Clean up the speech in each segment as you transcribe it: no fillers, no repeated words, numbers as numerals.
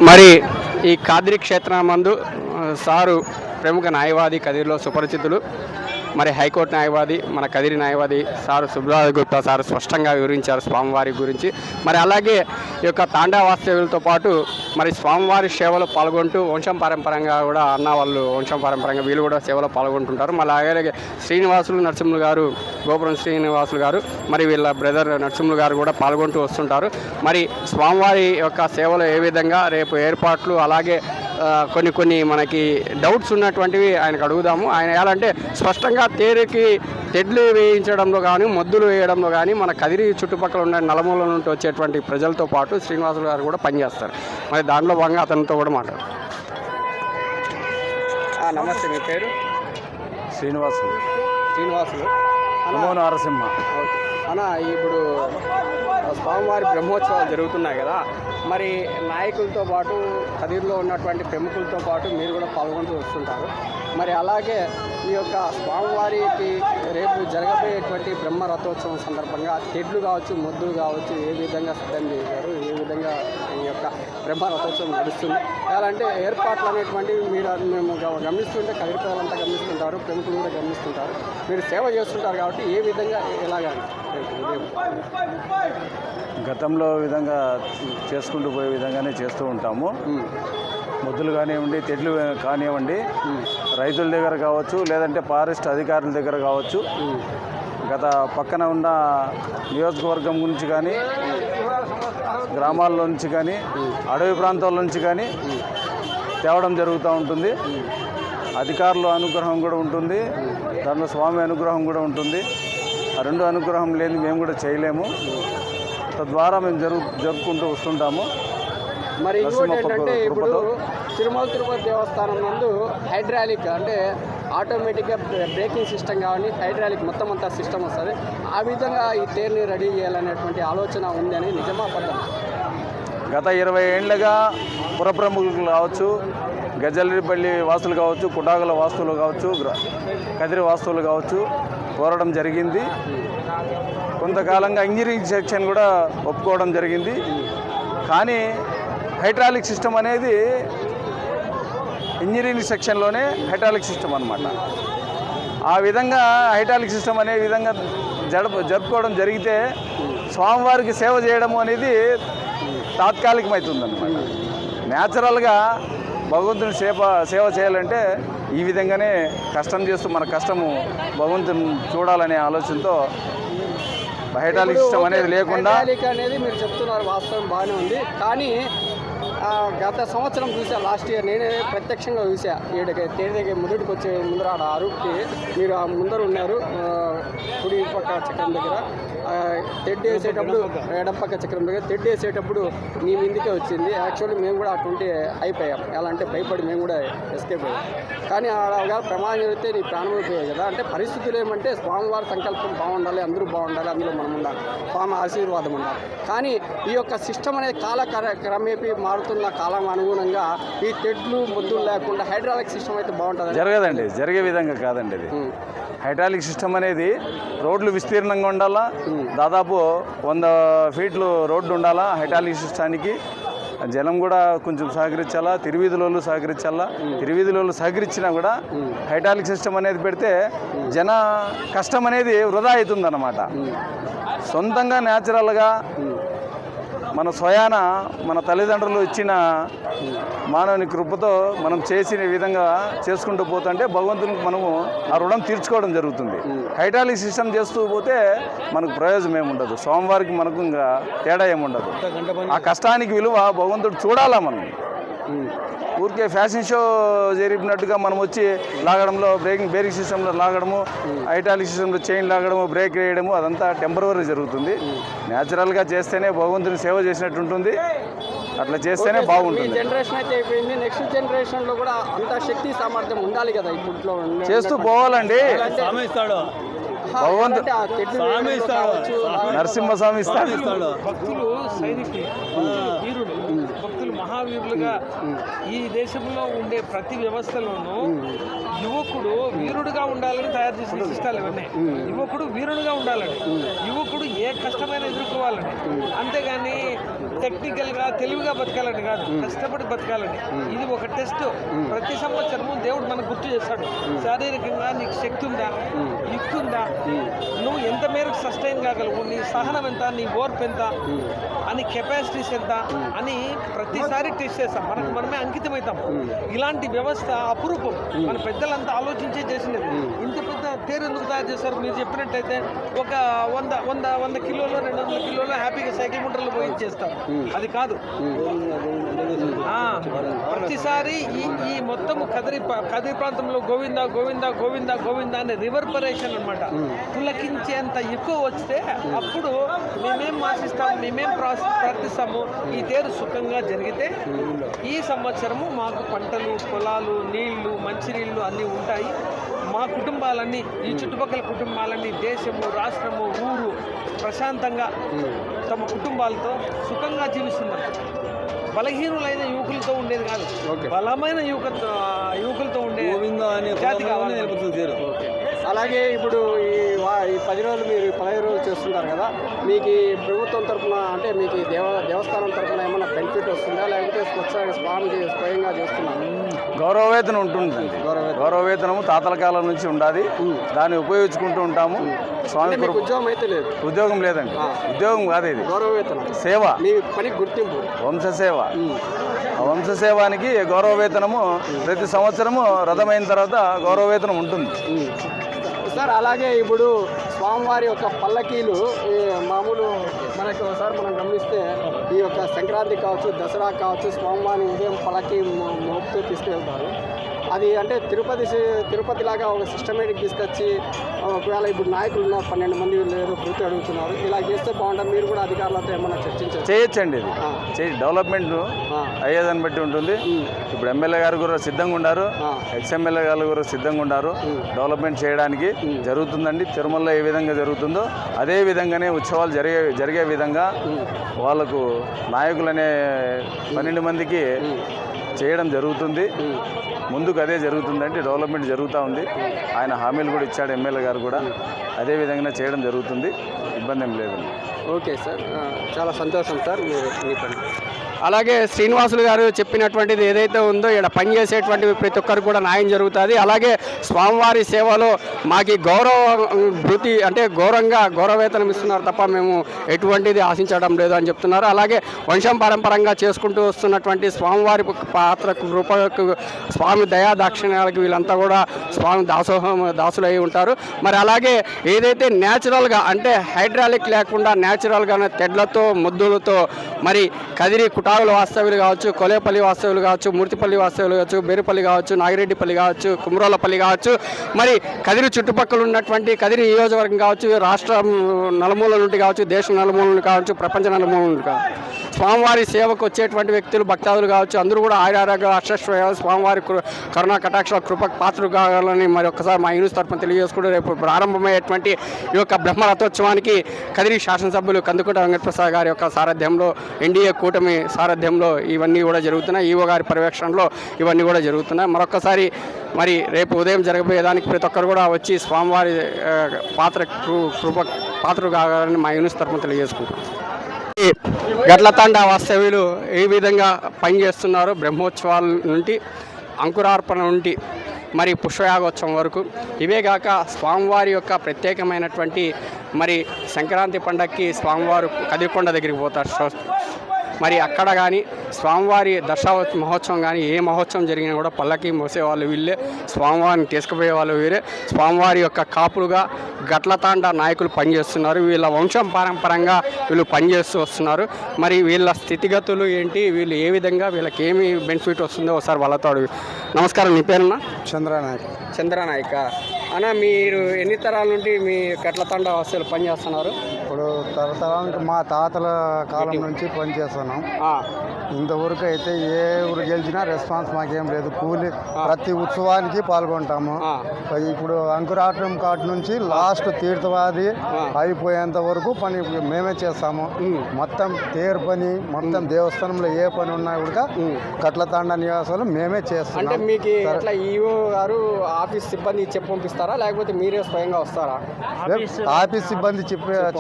మరి ఈ కాద్రి క్షేత్రమందు సారు ప్రముఖ న్యాయవాది కదిరిలో సుపరిచితులు, మరి హైకోర్టు న్యాయవాది, మన కదిరి న్యాయవాది సారు సుబ్రహ్మణ్య గుప్తా సారు స్పష్టంగా వివరించారు స్వామివారి గురించి. మరి అలాగే ఈ యొక్క తాండా వాస్తవ్యులతో పాటు మరి స్వామివారి సేవలో పాల్గొంటూ వంశం పారంపరంగా కూడా అన్న వాళ్ళు వంశం పారంపరంగా వీళ్ళు కూడా సేవలో పాల్గొంటుంటారు. మళ్ళీ అలాగే శ్రీనివాసులు నరసింహులు గారు, గోపురం శ్రీనివాసులు గారు, మరి వీళ్ళ బ్రదర్ నరసింహులు గారు కూడా పాల్గొంటూ వస్తుంటారు. మరి స్వామివారి యొక్క సేవలో ఏ విధంగా రేపు ఏర్పాట్లు, అలాగే కొన్ని మనకి డౌట్స్ ఉన్నటువంటివి ఆయనకు అడుగుదాము. ఆయన ఎలా అంటే స్పష్టంగా తేరుకి తెడ్లు వేయించడంలో కానీ, మొద్దులు వేయడంలో కానీ మన కదిరి చుట్టుపక్కల ఉన్న నలుమూల నుండి వచ్చేటువంటి ప్రజలతో పాటు శ్రీనివాసులు గారు కూడా పనిచేస్తారు. మరి దాంట్లో భాగంగా అతనితో కూడా మాట్లాడు. నమస్తే, మీ పేరు? శ్రీనివాసులు. నరసింహ. అన్న, ఇప్పుడు స్వామివారి బ్రహ్మోత్సవాలు జరుగుతున్నాయి కదా, మరి నాయకులతో పాటు కదిరిలో ఉన్నటువంటి ప్రముఖులతో పాటు మీరు కూడా పాల్గొంటూ వస్తుంటారు. మరి అలాగే ఈ యొక్క స్వామివారికి రేపు జరగబోయేటువంటి బ్రహ్మ రథోత్సవం సందర్భంగా తెడ్లు కావచ్చు, మొద్దులు కావచ్చు, ఏ విధంగా సిద్ధం చేశారు, ఏ విధంగా ఈ యొక్క బ్రహ్మ రథోత్సవం నడుస్తుంది, ఎలా అంటే ఏర్పాట్లు అనేటువంటివి మేము గమనిస్తుంటే కదిరి ప్రజలంతా గమనిస్తుంటారు, ప్రముఖులు కూడా గమనిస్తుంటారు, మీరు సేవ చేస్తుంటారు కాబట్టి ఏ విధంగా ఎలాగా గతంలో విధంగా చేసుకుంటూ పోయే విధంగానే చేస్తూ ఉంటాము. ముద్దులు కానివ్వండి, తెడ్లు కానివ్వండి, రైతుల దగ్గర కావచ్చు, లేదంటే ఫారెస్ట్ అధికారుల దగ్గర కావచ్చు, గత పక్కన ఉన్న నియోజకవర్గం గురించి కానీ, గ్రామాల నుంచి కానీ, అడవి ప్రాంతాల నుంచి కానీ తేవడం జరుగుతూ ఉంటుంది. అధికారుల అనుగ్రహం కూడా ఉంటుంది, దాంట్లో స్వామి అనుగ్రహం కూడా ఉంటుంది. ఆ రెండు అనుగ్రహం లేని మేము కూడా చేయలేము. తద్వారా మేము జరుపుకుంటూ వస్తుంటాము. మరి ఇంకోటి ఏంటంటే, ఇప్పుడు తిరుపతి దేవస్థానం నందు హైడ్రాలిక్ అంటే ఆటోమేటిక్గా బ్రేకింగ్ సిస్టమ్ కానీ హైడ్రాలిక్ మొత్తం అంతా సిస్టమ్ వస్తుంది. ఆ విధంగా ఈ తేరుని రెడీ చేయాలనేటువంటి ఆలోచన ఉందని నిజమా పడ్డాం? గత 20 ఏళ్ళుగా పురప్రముఖులు కావచ్చు, గజల్లిపల్లి వాసులు కావచ్చు, కుటాగల వాస్తువులు కావచ్చు, కదిరి వాస్తువులు కావచ్చు కోరడం జరిగింది. కొంతకాలంగా ఇంజనీరింగ్ సెక్షన్ కూడా ఒప్పుకోవడం జరిగింది. కానీ హైడ్రాలిక్ సిస్టమ్ అనేది ఇంజనీరింగ్ సెక్షన్లోనే హైడ్రాలిక్ సిస్టమ్ అన్నమాట. ఆ విధంగా హైడ్రాలిక్ సిస్టమ్ అనే విధంగా జరుపుకోవడం జరిగితే స్వామివారికి సేవ చేయడము అనేది తాత్కాలికమవుతుందన్నమాట. న్యాచురల్గా భగవంతుని సేవ చేయాలంటే ఈ విధంగానే కష్టం చేస్తూ మన కష్టము భగవంతుని చూడాలనే ఆలోచనతో హైడ్రాలిక్ సిస్టమ్ అనేది లేకుండా అనేది మీరు చెప్తున్నారు, వాస్తవం బాగానే ఉంది. కానీ గత సంవత్సరం చూసా, లాస్ట్ ఇయర్ నేనే ప్రత్యక్షంగా చూసా. తేదీకి మొదటికి వచ్చే ముందర ఆడ అరుపుకి మీరు ఆ ముందర ఉన్నారు, కుడి పక్క చక్రం దగ్గర తెడ్డు వేసేటప్పుడు, ఎడపక్క చక్రం దగ్గర తెడ్డు వేసేటప్పుడు మీ ముందుకే వచ్చింది. యాక్చువల్లీ మేము కూడా అటువంటి అయిపోయాం. ఎలా అంటే భయపడి మేము కూడా ఎస్కేప్ అయ్యాం. కానీ ఆడ ప్రమాదం జరిగితే నీ ప్రాణం అయిపోయాయి కదా. అంటే పరిస్థితులు ఏమంటే స్వామివారి సంకల్పం బాగుండాలి, అందరూ బాగుండాలి, అందులో మనం ఉండాలి, స్వామి ఆశీర్వాదం ఉండాలి. కానీ ఈ యొక్క సిస్టమ్ అనేది క్రమేపీ మారుతున్న కాలం అనుగుణంగా ఈ తెడ్లు మొద్దులు లేకుండా హైడ్రాలిక్ సిస్టమ్ అయితే బాగుంటుంది. జరగదండి, జరిగే విధంగా కాదండి అది. హైడ్రాలిక్ సిస్టమ్ అనేది రోడ్లు విస్తీర్ణంగా ఉండాలా, దాదాపు 100 ఫీట్లు రోడ్డు ఉండాలా. హైడ్రాలిక్ సిస్టానికి జనం కూడా కొంచెం సహకరించాలా, తిరువీధులలో సహకరించాలా. తిరువీధులలో సహకరించినా కూడా హైడ్రాలిక్ సిస్టమ్ అనేది పెడితే జన కష్టం అనేది వృధా అవుతుందన్నమాట. సొంతంగా న్యాచురల్గా మన స్వయాన మన తల్లిదండ్రులు ఇచ్చిన మానవుని కృపతో మనం చేసిన విధంగా చేసుకుంటూ పోతుంటే భగవంతునికి మనము ఆ రుణం తీర్చుకోవడం జరుగుతుంది. హైడ్రాలిక్ సిస్టమ్ చేస్తూ పోతే మనకు ప్రయోజనం ఏముండదు, స్వామివారికి మనకు ఇంకా తేడా ఏముండదు. ఆ కష్టానికి విలువ భగవంతుడు చూడాలా. మనం ఊరికే ఫ్యాషన్ షో జరిపినట్టుగా మనం వచ్చి లాగడంలో బేరింగ్ సిస్టంలో లాగడము, హైడ్రాలిక్ సిస్టంలో చైన్ లాగడము, బ్రేక్ వేయడము అదంతా టెంపరరీ జరుగుతుంది. న్యాచురల్గా చేస్తేనే భగవంతుని సేవ చేసినట్టు ఉంటుంది. అట్లా చేస్తేనే బాగుంటుంది. జనరేషన్ అయితే అయిపోయింది, నెక్స్ట్ జనరేషన్లో కూడా అంత శక్తి సామర్థ్యం ఉండాలి కదా. ఇప్పట్లో చేస్తూ పోవాలండి. భగవంతుడు నరసింహస్వామి ఇస్తాడు. భక్తులు సైనికులు, వీరులు, భక్తులు, వీరులుగా ఈ దేశంలో ఉండే ప్రతి వ్యవస్థలోనూ యువకుడు వీరుడుగా ఉండాలని తయారు చేసిన సిస్టాలు ఇవన్నీ. యువకుడు వీరుడుగా ఉండాలని, యువకుడు ఏ కష్టమైన ఎదుర్కోవాలని, అంతేగాని టెక్నికల్గా తెలివిగా బతకాలని కాదు, కష్టపడి బతకాలని. ఇది ఒక టెస్ట్. ప్రతి సంవత్సరము దేవుడు మనకు గుర్తు చేస్తాడు. శారీరకంగా నీకు శక్తి ఉందా, యుక్తి ఉందా, నువ్వు ఎంత మేరకు సస్టైన్ కాగలవు, నీ సహనం ఎంత, నీ ఓర్పు ఎంత అని, కెపాసిటీస్ ఎంత అని ప్రతిసారి టెస్ట్ చేస్తాం. మనకు మనమే అంకితమవుతాం. ఇలాంటి వ్యవస్థ అపురూపం. మన పెద్దలంతా ఆలోచించే చేసినది. ఇంత పెద్ద తేరు ఎందుకు తయారు చేస్తారు? మీరు చెప్పినట్టయితే ఒక 100 కిలోలు 200 కిలోలు హ్యాపీగా సైకిల్ మోటార్లు పోయి చేస్తారు. అది కాదు. ప్రతిసారి ఈ మొత్తం కదిరి ప్రాంతంలో గోవింద గోవింద గోవింద గోవింద అనే రివర్బరేషన్ అనమాట. పులకించేంత ఎక్కువ వస్తే అప్పుడు మేమేం ఆశిస్తాము, మేమేం ప్రార్థిస్తాము, ఈ తేరు సుఖంగా జరిగితే ఈ సంవత్సరము మాకు పంటలు, పొలాలు, నీళ్లు, మంచినీళ్ళు అన్నీ ఉంటాయి. మా కుటుంబాలన్నీ, ఈ చుట్టుపక్కల కుటుంబాలన్నీ దేశము, రాష్ట్రము, ఊరు ప్రశాంతంగా తమ కుటుంబాలతో సుఖంగా జీవిస్తున్నారు. బలహీనులైన యువకులతో ఉండేది కాదు, బలమైన యువకులతో ఉండే జాతి కావాలి. అలాగే ఇప్పుడు ఈ 10 రోజులు మీరు 15 రోజులు చేస్తున్నారు కదా, మీకు ఈ ప్రభుత్వం తరఫున అంటే మీకు దేవస్థానం తరఫున ఏమైనా బెనిఫిట్ వస్తుందా, లేకపోతే స్వామి స్వయంగా చేస్తున్నాను? గౌరవవేతనం ఉంటుందండి. గౌరవవేతనము తాతల కాలం నుంచి ఉండాలి. దాన్ని ఉపయోగించుకుంటూ ఉంటాము. స్వామి ఉద్యోగం అయితే లేదు? ఉద్యోగం లేదండి. ఉద్యోగం కాదు, ఇది గౌరవవేతనం, సేవ, మీ పని గుర్తింపు, వంశసేవ. వంశసేవానికి గౌరవవేతనము ప్రతి సంవత్సరము రథమైన తర్వాత గౌరవవేతనం ఉంటుంది సార్. అలాగే ఇప్పుడు స్వామివారి యొక్క పల్లకీలు మామూలు మనకి ఒకసారి మనం గమనిస్తే ఈ యొక్క సంక్రాంతి కావచ్చు, దసరా కావచ్చు, స్వామివారిని ఉదయం పల్లకీ మోపుతూ తీసుకువెళ్తారు. అది అంటే తిరుపతి లాగా ఒక సిస్టమేటిక్ తీసుకొచ్చి, ఒకవేళ ఇప్పుడు నాయకులు ఉన్నారు 12 మంది లేరు పూర్తి అడుగుతున్నారు, ఇలా చేస్తే బాగుంటుంది. మీరు కూడా అధికారులతో ఏమన్నా చేయొచ్చండి. ఇది డెవలప్మెంట్ అయ్యేదాన్ని బట్టి ఉంటుంది. ఇప్పుడు ఎమ్మెల్యే గారు కూడా సిద్ధంగా ఉన్నారు, ఎక్స్ఎమ్మెల్యే గారు కూడా సిద్ధంగా ఉన్నారు. డెవలప్మెంట్ చేయడానికి జరుగుతుందండి. తిరుమలలో ఏ విధంగా జరుగుతుందో అదే విధంగానే ఉత్సవాలు జరిగే విధంగా వాళ్ళకు నాయకులనే 12 మందికి చేయడం జరుగుతుంది. ముందుకు అదే జరుగుతుందంటే డెవలప్మెంట్ జరుగుతూ ఉంది. ఆయన హామీలు కూడా ఇచ్చాడు ఎమ్మెల్యే గారు కూడా. అదే విధంగా చేయడం జరుగుతుంది. ఇబ్బంది ఏం లేదండి. ఓకే సార్, చాలా సంతోషం సార్ మీరు మీ పని. అలాగే శ్రీనివాసులు గారు చెప్పినటువంటిది ఏదైతే ఉందో ఇక్కడ పనిచేసేటువంటి ప్రతి ఒక్కరికి కూడా న్యాయం జరుగుతుంది. అలాగే స్వామివారి సేవలో మాకు గౌరవ భృతి అంటే గౌరవవేతనం ఇస్తున్నారు తప్ప మేము ఎటువంటిది ఆశించడం లేదు అని చెప్తున్నారు. అలాగే వంశం పరంపరంగా చేసుకుంటూ వస్తున్నటువంటి స్వామివారి పాత్రకు కృపకు, స్వామి దయా దాక్షిణ్యాలకు వీళ్ళంతా కూడా స్వామి దాసులై ఉంటారు. మరి అలాగే ఏదైతే న్యాచురల్గా అంటే హైడ్రాలిక్ లేకుండా న్యాచురల్గానే తెడ్లతో ముద్దులతో మరి కదిరి కుటారుల వాస్తవ్యులు కావచ్చు, కొలేపల్లి వాస్తవ్యులు కావచ్చు, మూర్తిపల్లి వాస్తవ్యులు కావచ్చు, బేరుపల్లి కావచ్చు, నాగిరెడ్డిపల్లి కావచ్చు, కుమ్రోలపల్లి కావచ్చు, మరి కదిరి చుట్టుపక్కల ఉన్నటువంటి కదిరి నియోజకవర్గం కావచ్చు, రాష్ట్రం నలుమూల నుండి కావచ్చు, దేశం నలుమూల నుండి కావచ్చు, ప్రపంచ నలుమూల నుండి కావచ్చు, స్వామివారి సేవకు వచ్చేటువంటి వ్యక్తులు, భక్తాదులు కావచ్చు, అందరూ కూడా ఆయురారోగ్య అష్టైశ్వర్యాలు స్వామివారి కరుణా కటాక్ష కృపకు పాత్రలు కావాలని మరి ఒక్కసారి మా యూనిస్ తరఫున తెలియజేసుకుంటూ రేపు ప్రారంభమయ్యేటువంటి ఈ యొక్క బ్రహ్మరథోత్సవానికి కదిరి శాసనసభ్యులు కందుకుంట వెంకటప్రసాద్ గారి యొక్క సారథ్యంలో, ఎన్డీఏ కూటమి సారథ్యంలో ఇవన్నీ కూడా జరుగుతున్నాయి. ఈవో గారి పర్యవేక్షణలో ఇవన్నీ కూడా జరుగుతున్నాయి. మరొకసారి మరి రేపు ఉదయం జరగబోయేదానికి ప్రతి ఒక్కరు కూడా వచ్చి స్వామివారి పాత్ర కావాలని మా యూనిస్ తరఫున తెలియజేసుకుంటాం. గట్లతాండ వాస్తవ్యులు ఏ విధంగా పనిచేస్తున్నారు, బ్రహ్మోత్సవాల నుండి అంకురార్పణ నుండి మరి పుష్పయాగోత్సవం వరకు, ఇవేగాక స్వామివారి యొక్క ప్రత్యేకమైనటువంటి మరి సంక్రాంతి పండగకి స్వామివారు కదిరికొండ దగ్గరికి పోతారు. మరి అక్కడ కానీ స్వామివారి దశావతి మహోత్సవం కానీ ఏ మహోత్సవం జరిగినా కూడా పల్లకి మోసేవాళ్ళు వీళ్ళే, స్వామివారిని తీసుకుపోయే వాళ్ళు వీరే. స్వామివారి యొక్క కాపులుగా గట్లతాండ నాయకులు పనిచేస్తున్నారు. వీళ్ళ వంశం పారంపరంగా వీళ్ళు పనిచేస్తూ వస్తున్నారు. మరి వీళ్ళ స్థితిగతులు ఏంటి, వీళ్ళు ఏ విధంగా వీళ్ళకి ఏమి బెనిఫిట్ వస్తుందో ఒకసారి వాళ్ళతో అడుగు. నమస్కారం, మీ పేరున్నా? చంద్రనాయక అన్న, మీరు ఎన్ని తరాల నుండి మీ గట్లతాండ వాసులు పనిచేస్తున్నారు? ఇప్పుడు తరతరానికి మా తాతల కాలం నుంచి పనిచేస్తున్నాం. ఇంతవరకు అయితే ఏ ఊరు గెలిచినా రెస్పాన్స్ మాకేం లేదు. కూలి ప్రతి ఉత్సవానికి పాల్గొంటాము. ఇప్పుడు అంకురాటం కాటు నుంచి లాస్ట్ తీర్థవాది అయిపోయేంత వరకు పని మేమే చేస్తాము. మొత్తం తేరు పని, మొత్తం దేవస్థానంలో ఏ పని ఉన్నా కూడా కట్లతాండ నివాసాలు మేమే చేస్తాం. అంటే మీకు ఎట్లా ఈవో గారు ఆఫీస్ సిబ్బంది చెప్పి పంపిస్తారా, లేకపోతే మీరే స్వయంగా వస్తారా? ఆఫీస్ సిబ్బంది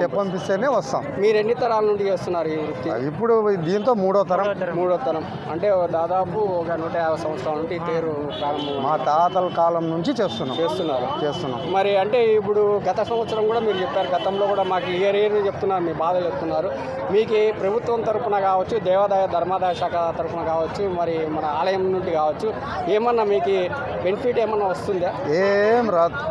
చెప్పంపిస్తేనే వస్తాం. మీరు ఎన్ని తరాల నుండి చేస్తున్నారు ఈ వృత్తి? ఇప్పుడు దీంతో మూడో తరం. అంటే దాదాపు ఒక 150 సంవత్సరాల నుండి తేరు ప్రారంభం. మా తాతల కాలం నుంచి చేస్తున్నాం. మరి అంటే ఇప్పుడు గత సంవత్సరం కూడా మీరు చెప్పారు, గతంలో కూడా మాకు ఇయర్ చెప్తున్నారు, మీ బాధలు చెప్తున్నారు. మీకు ప్రభుత్వం తరఫున కావచ్చు, దేవాదాయ ధర్మాదాయ శాఖ తరఫున కావచ్చు, మరి మన ఆలయం నుండి కావచ్చు, ఏమన్నా మీకు బెనిఫిట్ ఏమన్నా వస్తుందా? ఏం రాదు.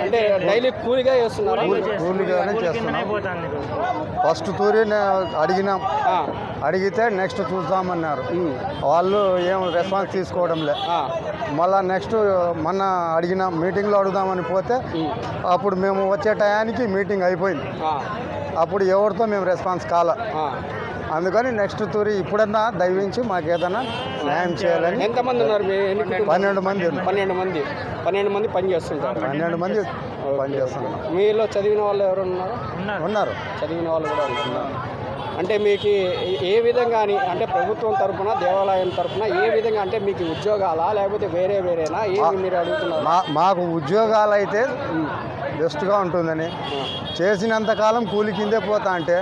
అంటే డైలీ కూలిగా చేస్తున్నారు? కూలిగానే చేస్తున్నాం. ఫస్ట్ తూరి అడిగితే నెక్స్ట్ చూద్దామన్నారు. వాళ్ళు ఏం రెస్పాన్స్ తీసుకోవడం లే. మళ్ళీ నెక్స్ట్ మొన్న అడిగిన మీటింగ్లో అడుగుదామని పోతే అప్పుడు మేము వచ్చే టయానికి మీటింగ్ అయిపోయింది. అప్పుడు ఎవరితో మేము రెస్పాన్స్ కాలే. అందుకని నెక్స్ట్ తూరి ఇప్పుడన్నా దయవించి మాకు ఏదైనా న్యాయం చేయాలని. ఎంతమంది ఉన్నారు? 12 మంది. 12 మంది పని చేస్తుంటారు. 12 మంది పని చేస్తున్నారు. మీలో చదివిన వాళ్ళు ఎవరు ఉన్నారు? చదివిన వాళ్ళు కూడా ఉన్నారు. అంటే మీకు ఏ విధంగా అంటే ప్రభుత్వం తరఫున, దేవాలయం తరఫున ఏ విధంగా, అంటే మీకు ఉద్యోగాలా లేకపోతే వేరేనా ఏమి మీరు అడుగుతున్నారు? మాకు ఉద్యోగాలు అయితే బెస్ట్గా ఉంటుందని, చేసినంతకాలం కూలి కిందే పోతా అంటే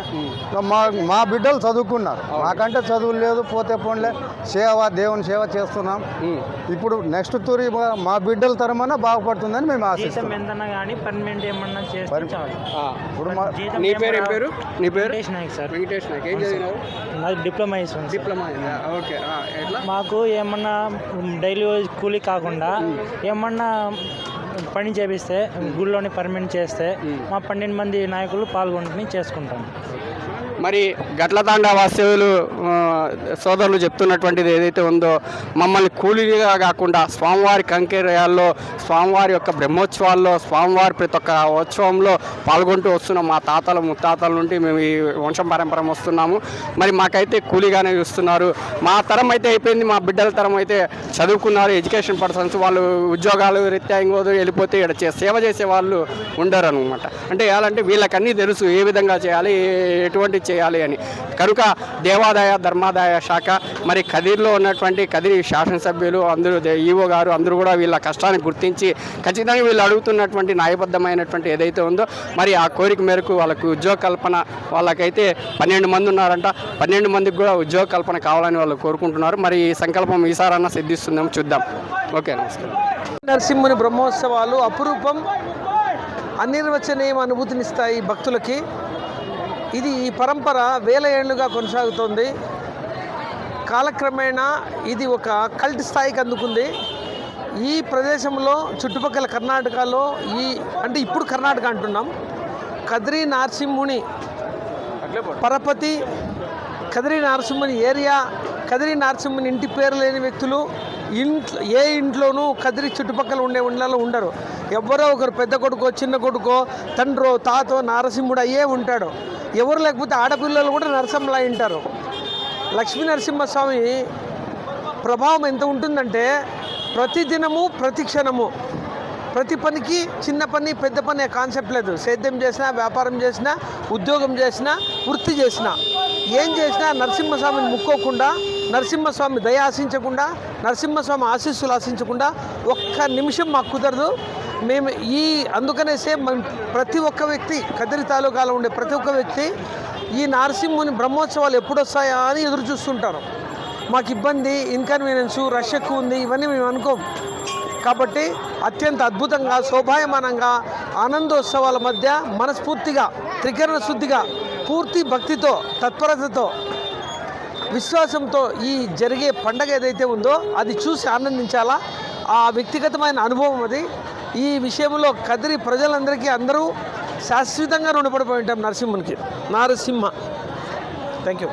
మా బిడ్డలు చదువుకున్నారు. మాకంటే చదువు లేదు, పోతే పోన్లే దేవుని సేవ చేస్తున్నాం. ఇప్పుడు నెక్స్ట్ తూరి మా బిడ్డల తరమన్నా బాగుపడుతుందని మేము ఆశిస్తాం. ఇప్పుడు నీ పేరు? వెంకటేష్ నాయక్. ఏం చదివినావు? డిప్లొమా. ఓకే. మాకు ఏమన్నా డైలీ కూలీ కాకుండా ఏమన్నా పని చేపిస్తే, గుళ్ళోని పర్మనెంట్ చేస్తే మా 12 మంది నాయకులు పాల్గొని చేసుకుంటాం. మరి గట్లతాండ వాస్తవులు సోదరులు చెప్తున్నటువంటిది ఏదైతే ఉందో, మమ్మల్ని కూలీగా కాకుండా స్వామివారి కంకేరయాల్లో, స్వామివారి యొక్క బ్రహ్మోత్సవాల్లో, స్వామివారి ప్రతి ఒక్క ఉత్సవంలో పాల్గొంటూ వస్తున్నాం. మా తాతల ముత్తాతల నుండి మేము ఈ వంశం పరంపర వస్తున్నాము. మరి మాకైతే కూలీగానే చూస్తున్నారు. మా తరం అయితే అయిపోయింది, మా బిడ్డల తరం అయితే చదువుకున్నారు, ఎడ్యుకేషన్ పర్సన్స్. వాళ్ళు ఉద్యోగాలు రీత్యా ఇంకోదో వెళ్ళిపోతే ఇక్కడ సేవ చేసే వాళ్ళు ఉండరు అనమాట. అంటే ఎలాంటి వీళ్ళకన్నీ తెలుసు ఏ విధంగా చేయాలి, ఎటువంటి చేయాలి అని. కనుక దేవాదాయ ధర్మాదాయ శాఖ, మరి కదిరిలో ఉన్నటువంటి కదిరి శాసనసభ్యులు అందరూ, ఈవో గారు అందరూ కూడా వీళ్ళ కష్టాన్ని గుర్తించి ఖచ్చితంగా వీళ్ళు అడుగుతున్నటువంటి న్యాయబద్ధమైనటువంటి ఏదైతే ఉందో మరి ఆ కోరిక మేరకు వాళ్ళకు ఉద్యోగ కల్పన, వాళ్ళకైతే 12 మంది ఉన్నారంట, 12 మందికి కూడా ఉద్యోగ కల్పన కావాలని వాళ్ళు కోరుకుంటున్నారు. మరి ఈ సంకల్పం ఈసారన్నా సిద్ధిస్తుందేమో చూద్దాం. ఓకే, నమస్కారం. నరసింహుని బ్రహ్మోత్సవాలు అపురూపం, అనిర్వచనీయ అనుభూతినిస్తాయి భక్తులకి. ఇది ఈ పరంపర వేల ఏళ్లుగా కొనసాగుతోంది. కాలక్రమేణా ఇది ఒక కల్ట్ స్థాయికి అందుకుంది. ఈ ప్రదేశంలో చుట్టుపక్కల కర్ణాటకలో అంటే ఇప్పుడు కర్ణాటక అంటున్నాం, కదిరి నరసింహుని పరపతి, కదిరి నరసింహుని ఏరియా, కదిరి నరసింహుని ఇంటి పేరు లేని వ్యక్తులు ఏ ఇంట్లోనూ కదిరి చుట్టుపక్కల ఉండే ఇళ్ళలో ఉండరు. ఎవరో ఒకరు పెద్ద కొడుకో, చిన్న కొడుకో, తండ్రో, తాతో నరసింహుడు అయ్యే ఉంటాడు. ఎవరు లేకపోతే ఆడపిల్లలు కూడా నరసింహలా ఉంటారు. లక్ష్మీ నరసింహస్వామి ప్రభావం ఎంత ఉంటుందంటే ప్రతి దినము, ప్రతి క్షణము, ప్రతి పనికి చిన్న పని పెద్ద పని కాన్సెప్ట్ లేదు. సేద్యం చేసినా, వ్యాపారం చేసినా, ఉద్యోగం చేసినా, వృత్తి చేసినా, ఏం చేసినా నరసింహస్వామిని ముక్కోకుండా, నరసింహస్వామి దయ ఆశించకుండా, నరసింహస్వామి ఆశీస్సులు ఆశించకుండా ఒక్క నిమిషం మాకు కుదరదు. మేము అందుకనేసే ప్రతి ఒక్క వ్యక్తి, కదిరి తాలూకాలో ఉండే ప్రతి ఒక్క వ్యక్తి ఈ నరసింహుని బ్రహ్మోత్సవాలు ఎప్పుడు వస్తాయా అని ఎదురు చూస్తుంటారు. మాకు ఇబ్బంది, ఇన్కన్వీనియన్సు, రష్ ఎక్కువ ఉంది, ఇవన్నీ మేము అనుకోం. కాబట్టి అత్యంత అద్భుతంగా, శోభాయమానంగా, ఆనందోత్సవాల మధ్య మనస్ఫూర్తిగా, త్రికరణ శుద్ధిగా, పూర్తి భక్తితో, తత్పరతతో, విశ్వాసంతో ఈ జరిగే పండగ ఏదైతే ఉందో అది చూసి ఆనందించాలా. ఆ వ్యక్తిగతమైన అనుభవం అది. ఈ విషయంలో కదిరి ప్రజలందరికీ అందరూ శాశ్వతంగా రుణపడిపోయి ఉంటాం నరసింహ. Thank you.